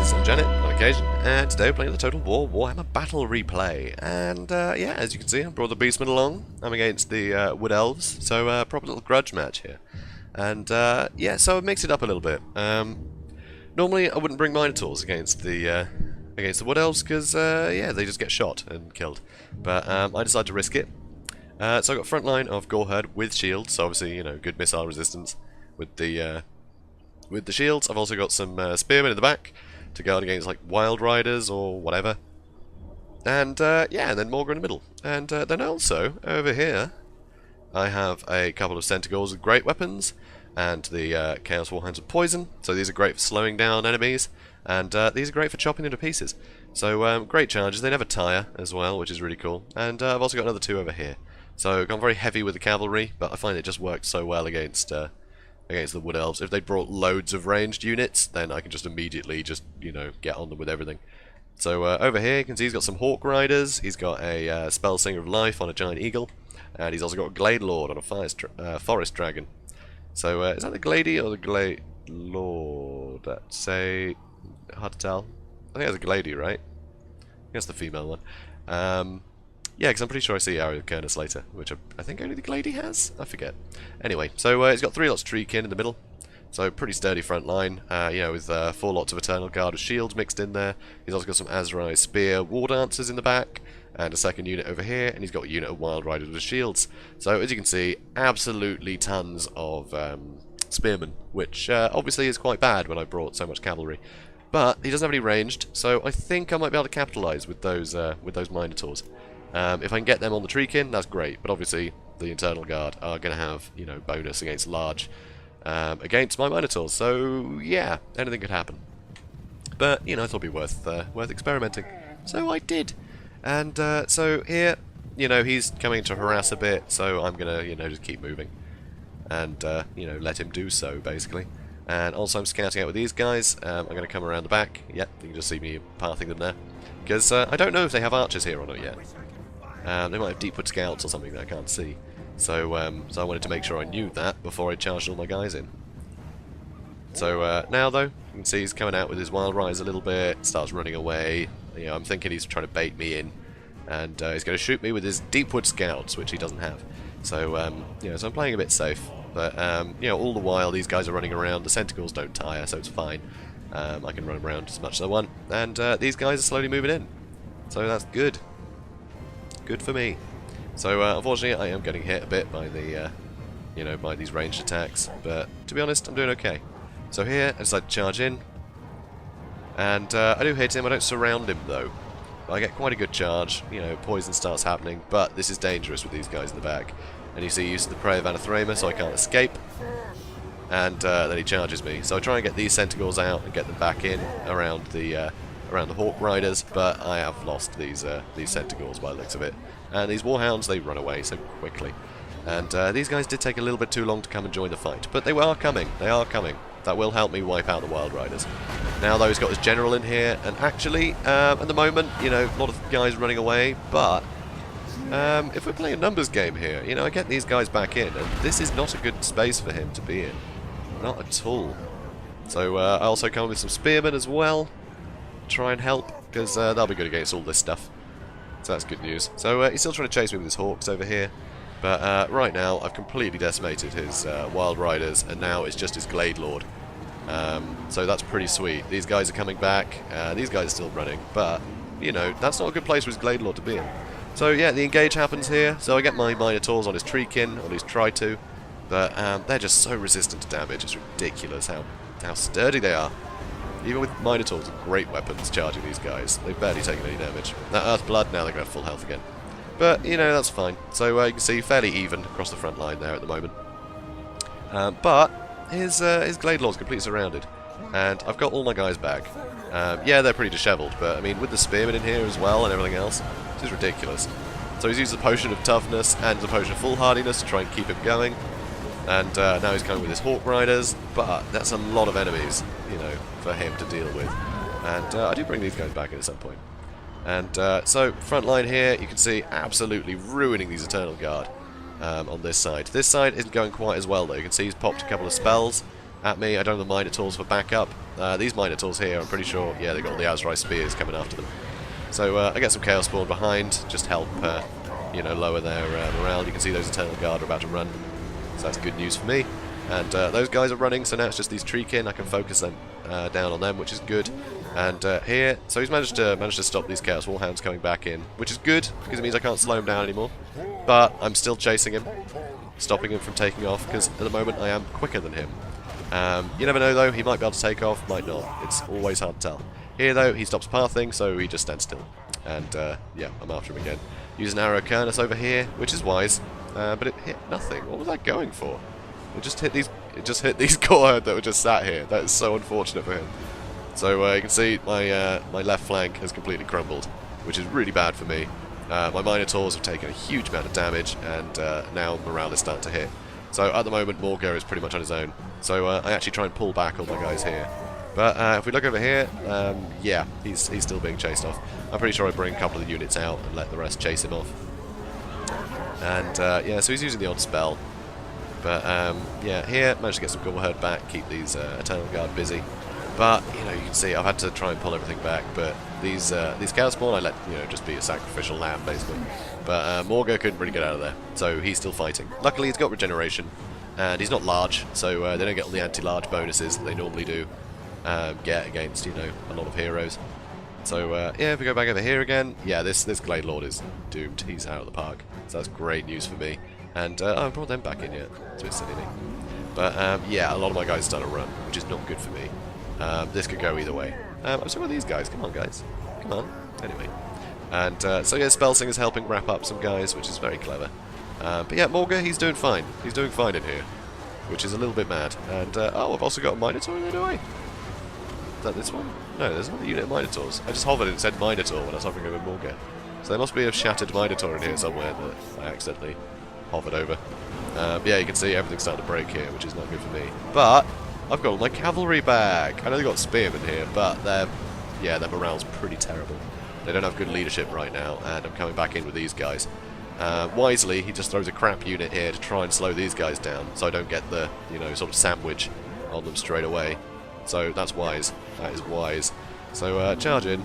guys, I'm JanetOnOccasion, and today we're playing the Total War Warhammer Battle Replay. And yeah, as you can see, I brought the Beastmen along. I'm against the Wood Elves, so proper little grudge match here. And yeah, so I've mixed it up a little bit. Normally I wouldn't bring Minotaurs against the Wood Elves because yeah, they just get shot and killed. But I decided to risk it. So I've got front line of Goreherd with shields, so obviously, you know, good missile resistance with the shields. I've also got some spearmen in the back to guard against like Wild Riders or whatever. And yeah, and then Morgar in the middle. And then also, over here, I have a couple of Centaurs with great weapons and the Chaos Warhounds with poison. So these are great for slowing down enemies, and these are great for chopping into pieces. So great charges, they never tire as well, which is really cool. And I've also got another two over here. So I've gone very heavy with the cavalry, but I find it just works so well against the Wood Elves. If they brought loads of ranged units, then I can just immediately just, you know, get on them with everything. So over here you can see he's got some Hawk Riders, he's got a Spell Singer of Life on a Giant Eagle, and he's also got a Glade Lord on a Forest Dragon. So is that the Glady or the Glade Lord? That's a... hard to tell. I think that's a Glady, right? I think that's the female one. Yeah, because I'm pretty sure I see Area of Kernus later, which I think only the Glady has? I forget. Anyway, so he's got 3 lots of Treekin in the middle, so pretty sturdy front line, you know, with 4 lots of Eternal Guard with shields mixed in there. He's also got some Azrai Spear War Dancers in the back, and a second unit over here, and he's got a unit of Wild Riders with shields. So, as you can see, absolutely tons of Spearmen, which obviously is quite bad when I brought so much cavalry. But he doesn't have any ranged, so I think I might be able to capitalise with those Minotaurs. If I can get them on the Treekin, that's great, but obviously the Internal Guard are going to have, you know, bonus against large, against my Minotaurs, so yeah, anything could happen. But, you know, I thought it'd be worth experimenting, so I did. And so here, you know, he's coming to harass a bit, so I'm going to, you know, just keep moving. And, you know, let him do so, basically. And also I'm scouting out with these guys. I'm going to come around the back. Yep, you can just see me pathing them there. Because I don't know if they have archers here or not yet. They might have Deepwood Scouts or something that I can't see. So, so I wanted to make sure I knew that before I charged all my guys in. So now though, you can see he's coming out with his Wild Riders a little bit, starts running away. You know, I'm thinking he's trying to bait me in, and he's going to shoot me with his Deepwood Scouts, which he doesn't have. So, you know, so I'm playing a bit safe. But, you know, all the while these guys are running around, the Centaurs don't tire, so it's fine. I can run around as much as I want, and these guys are slowly moving in. So that's good. Good for me. So unfortunately, I am getting hit a bit by the, you know, by these ranged attacks. But to be honest, I'm doing okay. So here, I decide to charge in, and I do hit him. I don't surround him though. But I get quite a good charge. You know, poison starts happening, but this is dangerous with these guys in the back. And you see, he uses the Prey of Anathrema, so I can't escape. And then he charges me. So I try and get these Centaurs out and get them back in around the Hawk Riders, but I have lost these Centaurs by the looks of it. And these Warhounds, they run away so quickly. And these guys did take a little bit too long to come and join the fight, but they are coming. They are coming. That will help me wipe out the Wild Riders. Now though, he's got his general in here, and actually, at the moment, you know, a lot of guys running away, but if we're playing a numbers game here, you know, I get these guys back in, and this is not a good space for him to be in. Not at all. So I also come with some Spearmen as well. Try and help, because they'll be good against all this stuff. So that's good news. So he's still trying to chase me with his Hawks over here. But right now, I've completely decimated his Wild Riders, and now it's just his Glade Lord. So that's pretty sweet. These guys are coming back. These guys are still running. But, you know, that's not a good place for his Glade Lord to be in. So yeah, the engage happens here. So I get my Minotaurs on his Treekin, or at least try to. But they're just so resistant to damage. It's ridiculous how sturdy they are. Even with Minotaurs and great weapons charging these guys, they've barely taken any damage. That Earthblood, now they're going to have full health again. But, you know, that's fine. So you can see fairly even across the front line there at the moment. But his Glade Lord's completely surrounded. And I've got all my guys back. Yeah, they're pretty dishevelled, but I mean, with the Spearmen in here as well and everything else, this is ridiculous. So he's used the Potion of Toughness and the Potion of Foolhardiness to try and keep him going. And now he's coming with his Hawk Riders, but that's a lot of enemies, you know, for him to deal with. And I do bring these guys back in at some point. And so, front line here, you can see absolutely ruining these Eternal Guard on this side. This side isn't going quite as well though. You can see he's popped a couple of spells, at me. I don't have the Minotaurs for backup. These Minotaurs here, I'm pretty sure, yeah, they got all the Azrai spears coming after them. So I get some Chaos Spawn behind, just help, you know, lower their morale. You can see those Eternal Guard are about to run, so that's good news for me. And those guys are running, so now it's just these Treekin. I can focus them down on them, which is good. And here, so he's managed to stop these Chaos Warhounds coming back in, which is good because it means I can't slow him down anymore. But I'm still chasing him, stopping him from taking off because at the moment I am quicker than him. You never know though; he might be able to take off, might not. It's always hard to tell. Here though, he stops pathing, so he just stands still. And yeah, I'm after him again. Use an arrow Kernus over here, which is wise, but it hit nothing. What was that going for? It just hit these. It just hit these Gorherd that were just sat here. That is so unfortunate for him. So you can see my my left flank has completely crumbled, which is really bad for me. My Minotaurs have taken a huge amount of damage, and now morale is starting to hit. So at the moment, Morger is pretty much on his own. So I actually try and pull back all my guys here. But if we look over here, yeah, he's still being chased off. I'm pretty sure I bring a couple of the units out and let the rest chase him off. And yeah, so he's using the odd spell. But yeah, here managed to get some Gorherd back, keep these Eternal Guard busy. But you know, you can see I've had to try and pull everything back. But these Chaos Spawn, I let just be a sacrificial lamb basically. But Morger couldn't really get out of there, so he's still fighting. Luckily, he's got regeneration, and he's not large, so they don't get all the anti-large bonuses that they normally do get against a lot of heroes. So yeah, if we go back over here again, yeah, this Glade Lord is doomed. He's out of the park, so that's great news for me. And I haven't brought them back in yet. It's a bit silly me. But yeah, a lot of my guys start to run, which is not good for me. This could go either way. I'm still with these guys. Come on, guys. Come on. Anyway. And so yeah, Spellsing is helping wrap up some guys, which is very clever. But yeah, Morger, he's doing fine. He's doing fine in here, which is a little bit mad. And oh, I've also got a Minotaur in there, do I? Is that this one? No, there's another unit of Minotaurs. I just hovered and said Minotaur when I was hovering over Morger. So there must be a shattered Minotaur in here somewhere that I accidentally hovered over. But yeah, you can see everything's starting to break here, which is not good for me. But I've got all my cavalry back. I know they've got spearmen here, but their morale's pretty terrible. They don't have good leadership right now, and I'm coming back in with these guys. Wisely, he just throws a crap unit here to try and slow these guys down, so I don't get the, sort of sandwich on them straight away. So that's wise. That is wise. So charge in.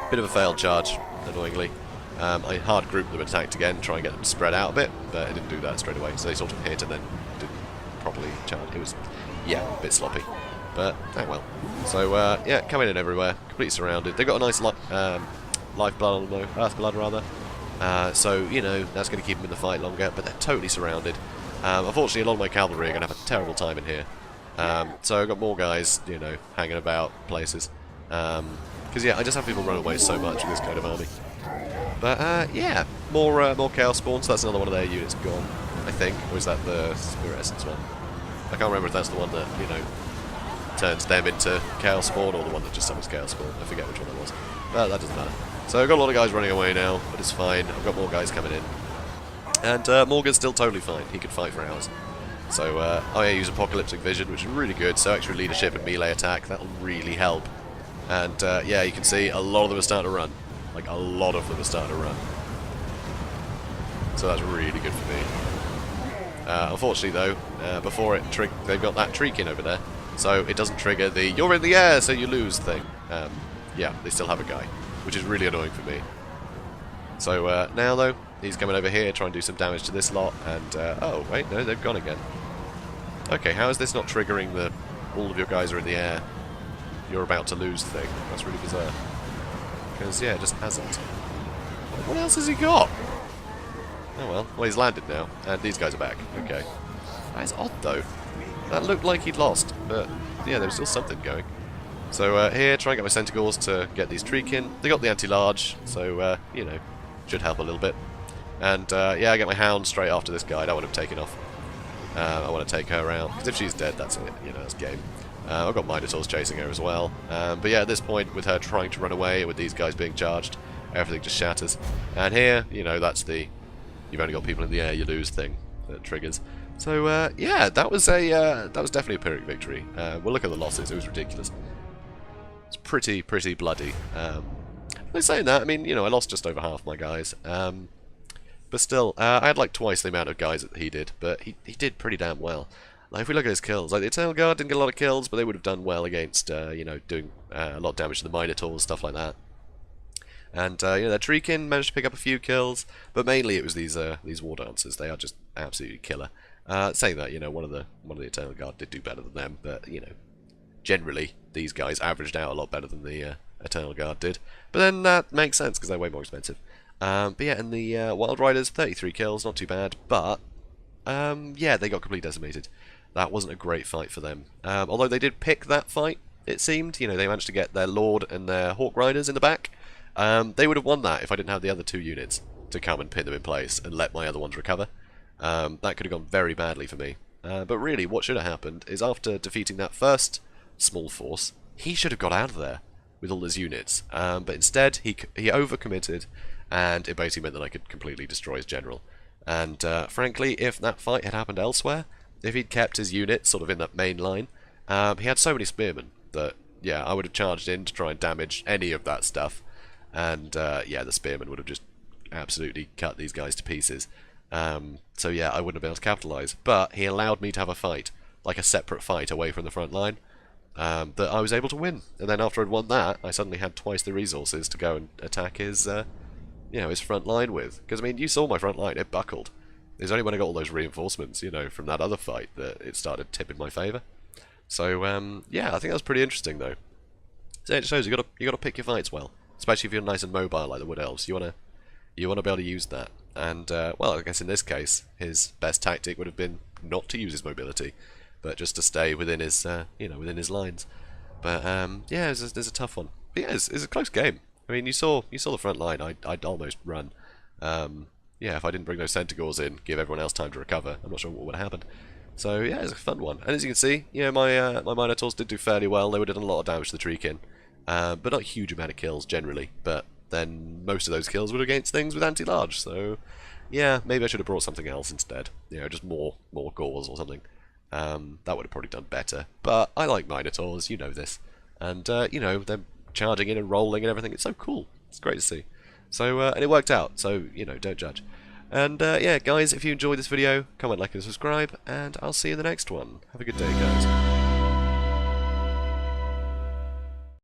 Bit of a failed charge, annoyingly. I hard grouped them and attacked again, try and get them spread out a bit, but it didn't do that straight away. So they sort of hit and then didn't properly charge. It was, yeah, a bit sloppy. But, oh well. So, yeah, coming in everywhere, completely surrounded. They've got a nice lifeblood on them, though, Earthblood rather. So, that's going to keep them in the fight longer, but they're totally surrounded. Unfortunately, a lot of my cavalry are going to have a terrible time in here. So I've got more guys, hanging about places. Because, yeah, I just have people run away so much with this kind of army. But, yeah, more Chaos Spawn, so that's another one of their units gone, I think. Or is that the Spirit Essence one? I can't remember if that's the one that, turns them into Chaos Spawn, or the one that just summons Chaos Spawn. I forget which one that was. But that doesn't matter. So I've got a lot of guys running away now, but it's fine. I've got more guys coming in. And Morgan's still totally fine. He can fight for hours. So I use Apocalyptic Vision, which is really good. So extra leadership and melee attack, that'll really help. And yeah, you can see a lot of them are starting to run. Like, a lot of them are starting to run. So that's really good for me. Unfortunately, though, before it they've got that Treekin over there. So it doesn't trigger the "you're in the air, so you lose" thing. Yeah, they still have a guy, which is really annoying for me. So now, though, he's coming over here, trying to do some damage to this lot, and oh, wait, no, they've gone again. Okay, how is this not triggering the all of your guys are in the air, you're about to lose thing? That's really bizarre. Because, yeah, it just hasn't. What else has he got? Oh well, he's landed now, and these guys are back. Okay. That is odd, though. That looked like he'd lost, but yeah, there was still something going. So here, try and get my Centigores to get these Treekin. They got the anti-large, so, should help a little bit. And, yeah, I get my Hound straight after this guy. I don't want him taken off. I want to take her out, because if she's dead, that's it. That's game. I've got Minotaurs chasing her as well. But yeah, at this point, with her trying to run away, with these guys being charged, everything just shatters. And here, that's the "you've only got people in the air, you lose" thing that triggers. So yeah, that was definitely a Pyrrhic victory. We'll look at the losses. It was ridiculous. It's pretty bloody. But saying that, I mean, I lost just over half my guys. But still, I had like twice the amount of guys that he did, but he did pretty damn well. Like, if we look at his kills, like, the Eternal Guard didn't get a lot of kills, but they would have done well against, you know, doing a lot of damage to the Minotaurs, stuff like that. And, you know, their Treekin managed to pick up a few kills, but mainly it was these War Dancers. They are just absolutely killer. Saying that, you know, one of the Eternal Guard did do better than them, but, you know, generally, these guys averaged out a lot better than the Eternal Guard did. But then that makes sense, because they're way more expensive. But yeah, and the Wild Riders, 33 kills, not too bad, but, yeah, they got completely decimated. That wasn't a great fight for them. Although they did pick that fight, it seemed. You know, they managed to get their Lord and their Hawk Riders in the back. They would have won that if I didn't have the other 2 units to come and pin them in place and let my other ones recover. That could have gone very badly for me. But really, what should have happened is after defeating that first small force, he should have got out of there with all his units. But instead, he overcommitted, and it basically meant that I could completely destroy his general. And frankly, if that fight had happened elsewhere, if he'd kept his units sort of in that main line, he had so many spearmen that, yeah, I would have charged in to try and damage any of that stuff. And, yeah, the spearmen would have just absolutely cut these guys to pieces. So, yeah, I wouldn't have been able to capitalise. But he allowed me to have a fight, like a separate fight away from the front line, that I was able to win. And then after I'd won that, I suddenly had twice the resources to go and attack his, you know, his front line with. Because, I mean, you saw my front line, it buckled. It was only when I got all those reinforcements, you know, from that other fight that it started tipping my favour. So, yeah, I think that was pretty interesting, though. So it shows you got to pick your fights well, especially if you're nice and mobile like the Wood Elves. You wanna be able to use that. And well, I guess in this case, his best tactic would have been not to use his mobility, but just to stay within his, you know, within his lines. But yeah, it's a tough one. But yeah, it's a close game. I mean, you saw the front line. I'd almost run. Yeah, if I didn't bring those Centaurs in, give everyone else time to recover, I'm not sure what would have happened. So yeah, it's a fun one. And as you can see, you know, my Minotaurs did do fairly well. They would have done a lot of damage to the Treekin, but not a huge amount of kills generally. But then most of those kills were against things with anti-large. So yeah, maybe I should have brought something else instead. You know, just more gauze or something. That would have probably done better. But I like Minotaurs, you know this, and you know, them charging in and rolling and everything. It's so cool. It's great to see. So, and it worked out, so, you know, don't judge. And, yeah, guys, if you enjoyed this video, comment, like, and subscribe, and I'll see you in the next one. Have a good day, guys.